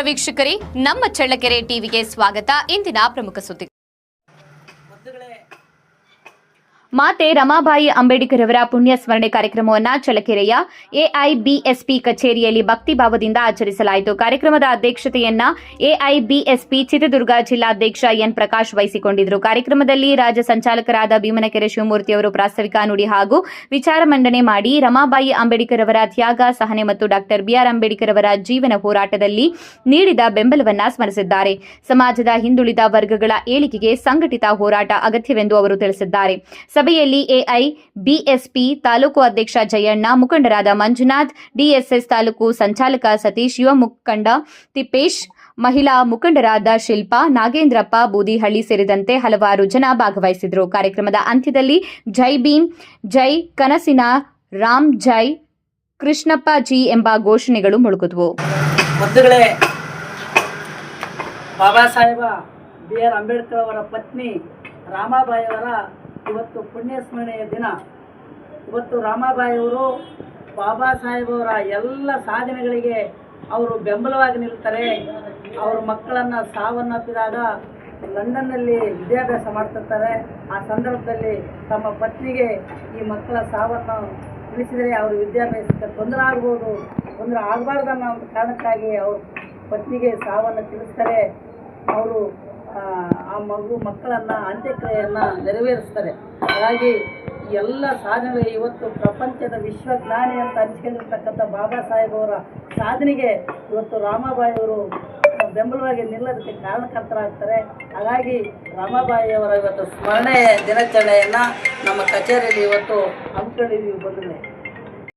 ವೀಕ್ಷಕರೇ, ನಮ್ಮ ಚಳ್ಳಕೆರೆ ಟಿವಿಗೆ ಸ್ವಾಗತ. ಇಂದಿನ ಪ್ರಮುಖ ಸುದ್ದಿ. ಮಾತೆ ರಮಾಬಾಯಿ ಅಂಬೇಡ್ಕರ್ ಅವರ ಪುಣ್ಯ ಸ್ಮರಣೆ ಕಾರ್ಯಕ್ರಮವನ್ನು ಚಳ್ಳಕೆರೆಯ ಎಐಬಿಎಸ್ಪಿ ಕಚೇರಿಯಲ್ಲಿ ಭಕ್ತಿಭಾವದಿಂದ ಆಚರಿಸಲಾಯಿತು. ಕಾರ್ಯಕ್ರಮದ ಅಧ್ಯಕ್ಷತೆಯನ್ನ ಎಐಬಿಎಸ್ಪಿ ಚಿತ್ರದುರ್ಗ ಜಿಲ್ಲಾಧ್ಯಕ್ಷ ಎನ್ ಪ್ರಕಾಶ್ ವಹಿಸಿಕೊಂಡಿದ್ದರು. ಕಾರ್ಯಕ್ರಮದಲ್ಲಿ ರಾಜ್ಯ ಸಂಚಾಲಕರಾದ ಭೀಮನಕೆರೆ ಶಿವಮೂರ್ತಿ ಅವರು ಪ್ರಾಸ್ತಾವಿಕ ನುಡಿ ಹಾಗೂ ವಿಚಾರ ಮಂಡನೆ ಮಾಡಿ ರಮಾಬಾಯಿ ಅಂಬೇಡ್ಕರ್ ಅವರ ತ್ಯಾಗ, ಸಹನೆ ಮತ್ತು ಡಾಕ್ಟರ್ ಬಿಆರ್ ಅಂಬೇಡ್ಕರ್ ಅವರ ಜೀವನ ಹೋರಾಟದಲ್ಲಿ ನೀಡಿದ ಬೆಂಬಲವನ್ನ ಸ್ಮರಿಸಿದ್ದಾರೆ. ಸಮಾಜದ ಹಿಂದುಳಿದ ವರ್ಗಗಳ ಏಳಿಗೆಗೆ ಸಂಘಟಿತ ಹೋರಾಟ ಅಗತ್ಯವೆಂದು ಅವರು ತಿಳಿಸಿದ್ದಾರೆ. ಸಭೆಯಲ್ಲಿ ಎಐಬಿಎಸ್ಪಿ ತಾಲೂಕು ಅಧ್ಯಕ್ಷ ಜಯಣ್ಣ, ಮುಖಂಡರಾದ ಮಂಜುನಾಥ್, ಡಿಎಸ್ಎಸ್ ತಾಲೂಕು ಸಂಚಾಲಕ ಸತೀಶ್, ಯುವ ಮುಖಂಡ ತಿಪ್ಪೇಶ್, ಮಹಿಳಾ ಮುಖಂಡರಾದ ಶಿಲ್ಪಾ, ನಾಗೇಂದ್ರಪ್ಪ, ಬೂದಿಹಳ್ಳಿ ಸೇರಿದಂತೆ ಹಲವಾರು ಜನ ಭಾಗವಹಿಸಿದರು. ಕಾರ್ಯಕ್ರಮದ ಅಂತ್ಯದಲ್ಲಿ ಜೈ ಭೀಮ್, ಜೈ ಕನಸಿನ ರಾಮ್, ಜೈ ಕೃಷ್ಣಪ್ಪ ಜಿ ಎಂಬ ಘೋಷಣೆಗಳು ಮೊಳಗಿದವು. ಬಾಬಾ ಸಾಹೇಬ ಬಿ.ಆರ್. ಅಂಬೇಡ್ಕರ್ ಅವರ ಪತ್ನಿ ರಾಮಾಬಾಯಿ ಅವರ ಇವತ್ತು ಪುಣ್ಯ ಸ್ಮರಣೆಯ ದಿನ. ಇವತ್ತು ರಾಮಾಬಾಯಿಯವರು ಬಾಬಾ ಸಾಹೇಬವರ ಎಲ್ಲ ಸಾಧನೆಗಳಿಗೆ ಅವರು ಬೆಂಬಲವಾಗಿ ನಿಲ್ತಾರೆ. ಅವರು ಮಕ್ಕಳನ್ನು ಸಾವನ್ನಪ್ಪಿದಾಗ ಲಂಡನ್ನಲ್ಲಿ ವಿದ್ಯಾಭ್ಯಾಸ ಮಾಡ್ತಿರ್ತಾರೆ. ಆ ಸಂದರ್ಭದಲ್ಲಿ ತಮ್ಮ ಪತ್ನಿಗೆ ಈ ಮಕ್ಕಳ ಸಾವನ್ನು ತಿಳಿಸಿದರೆ ಅವರು ವಿದ್ಯಾಭ್ಯಾಸಕ್ಕೆ ತೊಂದರೆ ಆಗ್ಬೋದು, ತೊಂದರೆ ಆಗಬಾರ್ದನ್ನೋ ಒಂದು ಕಾರಣಕ್ಕಾಗಿ ಅವರು ಪತ್ನಿಗೆ ಸಾವನ್ನು ತಿಳಿಸ್ತಾರೆ. ಅವರು ಆ ಮಕ್ಕಳನ್ನು ಅಂತ್ಯಕ್ರಿಯೆಯನ್ನು ನೆರವೇರಿಸ್ತಾರೆ. ಹಾಗಾಗಿ ಎಲ್ಲ ಸಾಧನೆಗಳು ಇವತ್ತು ಪ್ರಪಂಚದ ವಿಶ್ವಜ್ಞಾನಿ ಅಂತ ಅನಿಸ್ಕೊಂಡಿರ್ತಕ್ಕಂಥ ಬಾಬಾ ಸಾಹೇಬ್ ಅವರ ಸಾಧನೆಗೆ ಇವತ್ತು ರಾಮಾಬಾಯಿಯವರು ಬೆಂಬಲವಾಗಿ ನಿಲ್ಲೋದಕ್ಕೆ ಕಾರಣಕರ್ತರಾಗ್ತಾರೆ. ಹಾಗಾಗಿ ರಾಮಾಬಾಯಿಯವರ ಇವತ್ತು ಸ್ಮರಣೆ ದಿನಾಚರಣೆಯನ್ನು ನಮ್ಮ ಕಚೇರಿಯಲ್ಲಿ ಇವತ್ತು ಹಮ್ಮಿಕೊಂಡಿದ್ದೀವಿ ಬಂಧುಗಳೇ.